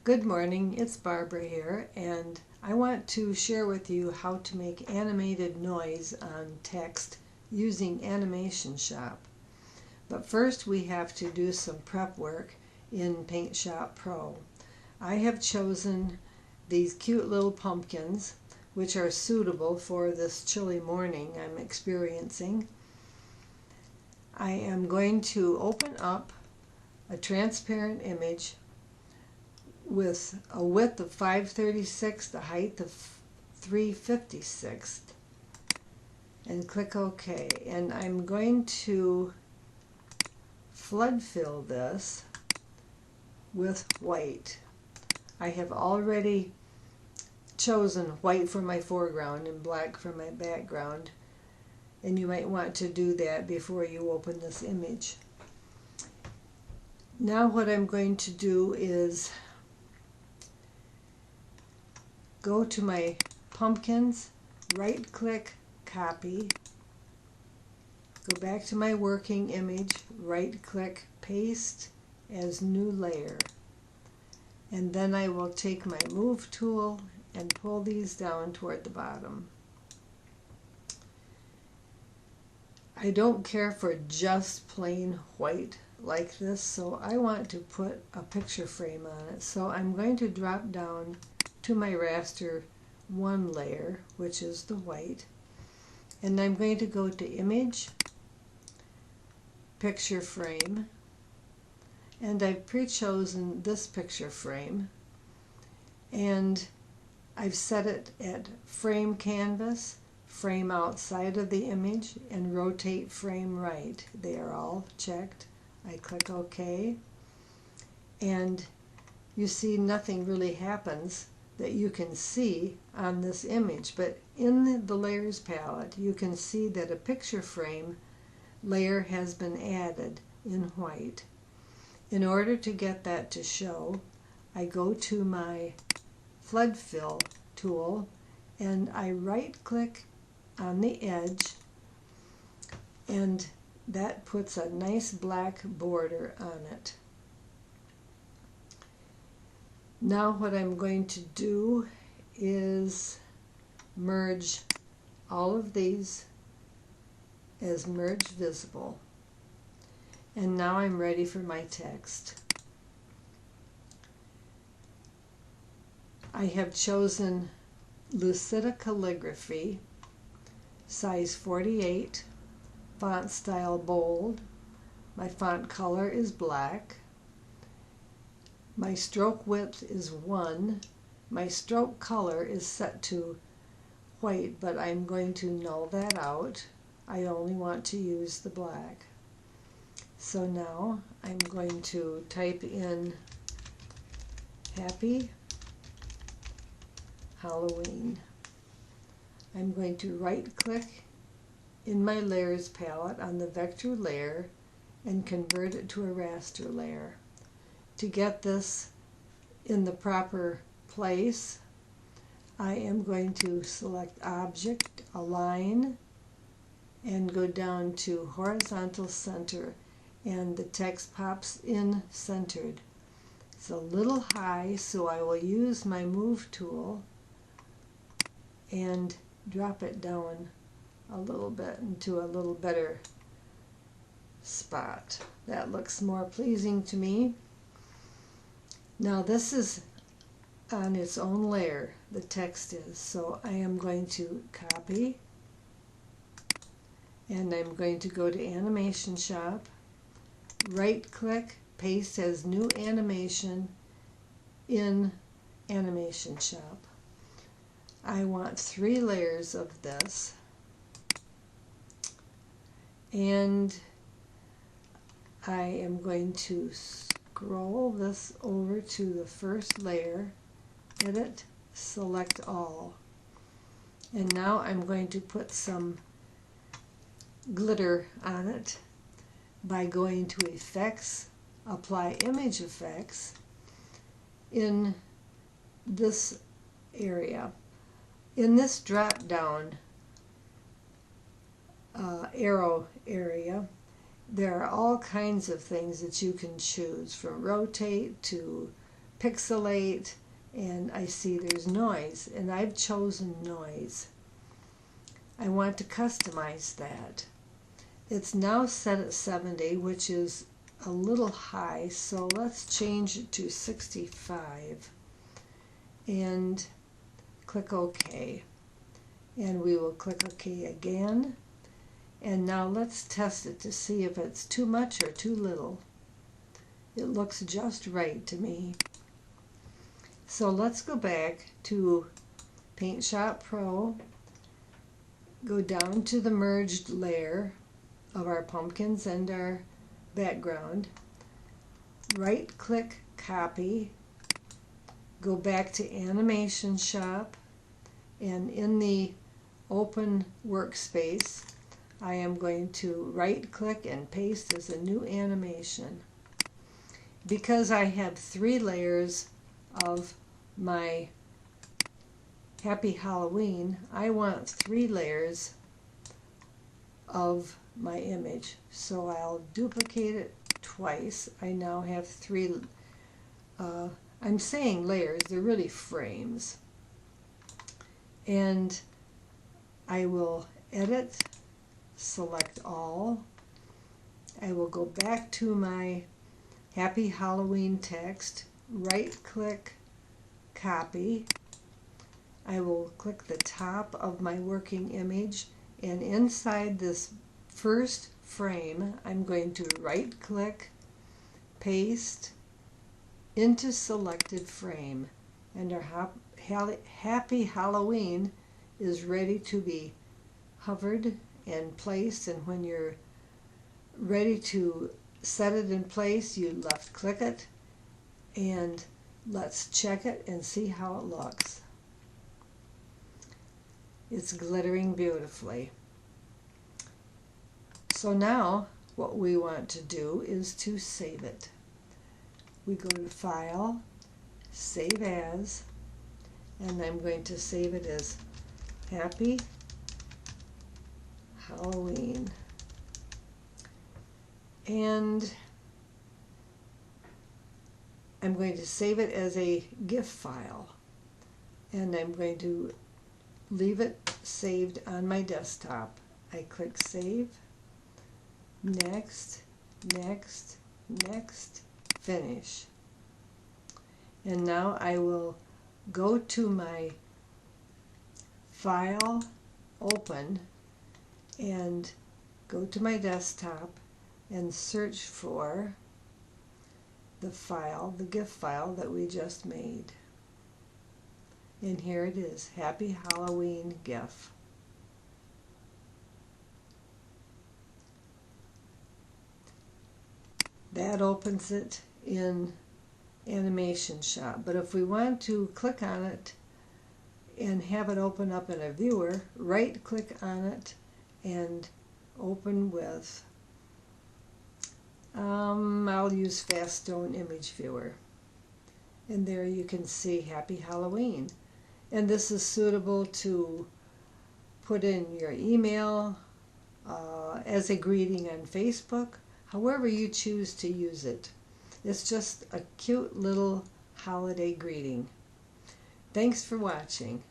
Good morning, it's Barbara here, and I want to share with you how to make animated noise on text using Animation Shop. But first we have to do some prep work in Paint Shop Pro. I have chosen these cute little pumpkins which are suitable for this chilly morning I'm experiencing. I am going to open up a transparent image with a width of 5/36, the height of 3/56, and click OK. And I'm going to flood fill this with white. I have already chosen white for my foreground and black for my background, and you might want to do that before you open this image. Now what I'm going to do is go to my pumpkins, right click, copy, go back to my working image, right click, paste as new layer, and then I will take my move tool and pull these down toward the bottom. I don't care for just plain white like this, so I want to put a picture frame on it. So I'm going to drop down to my raster one layer, which is the white, and I'm going to go to Image, Picture Frame, and I've pre-chosen this picture frame, and I've set it at Frame Canvas, Frame outside of the image, and Rotate Frame Right. They are all checked. I click OK, and you see nothing really happens that you can see on this image, but in the layers palette you can see that a picture frame layer has been added in white. In order to get that to show, I go to my flood fill tool and I right click on the edge, and that puts a nice black border on it. Now what I'm going to do is merge all of these as merge visible. And now I'm ready for my text. I have chosen Lucida Calligraphy, size 48, font style bold. My font color is black. My stroke width is 1. My stroke color is set to white, but I'm going to null that out. I only want to use the black. So now I'm going to type in Happy Halloween. I'm going to right click in my layers palette on the vector layer and convert it to a raster layer. To get this in the proper place, I am going to select Object, Align, and go down to Horizontal Center, and the text pops in centered. It's a little high, so I will use my Move tool and drop it down a little bit into a little better spot. That looks more pleasing to me. Now this is on its own layer, the text is, so I am going to copy, and I'm going to go to Animation Shop, right click, paste as new animation in Animation Shop. I want 3 layers of this, and I am going to scroll this over to the first layer, edit, select all, and now I'm going to put some glitter on it by going to Effects, Apply Image Effects in this area. In this drop down arrow area, there are all kinds of things that you can choose, from rotate to pixelate and I see there's noise, and I've chosen noise. I want to customize that. It's now set at 70, which is a little high, so let's change it to 65 and click OK. And we will click OK again. And now let's test it to see if it's too much or too little. It looks just right to me. So let's go back to Paint Shop Pro, go down to the merged layer of our pumpkins and our background, right click copy, go back to Animation Shop, and in the open workspace I am going to right click and paste as a new animation. Because I have 3 layers of my Happy Halloween, I want 3 layers of my image. So I'll duplicate it twice. I now have 3, I'm saying layers, they're really frames. And I will edit, select all. I will go back to my Happy Halloween text, right click, copy. I will click the top of my working image, and inside this first frame I'm going to right click, paste into selected frame, and our Happy Halloween is ready to be hovered and placed. And when you're ready to set it in place, you left click it, and let's check it and see how it looks. It's glittering beautifully. So now what we want to do is to save it. We go to File, Save As, and I'm going to save it as Happy Halloween. And I'm going to save it as a GIF file, and I'm going to leave it saved on my desktop. I click Save, Next, Next, Next, Finish. And now I will go to my File, Open, and go to my desktop and search for the file, the GIF file that we just made. And here it is, Happy Halloween GIF. That opens it in Animation Shop. But if we want to click on it and have it open up in a viewer, right click on it and open with I'll use Faststone Image Viewer. And there you can see Happy Halloween. And this is suitable to put in your email, as a greeting on Facebook, however you choose to use it. It's just a cute little holiday greeting. Thanks for watching.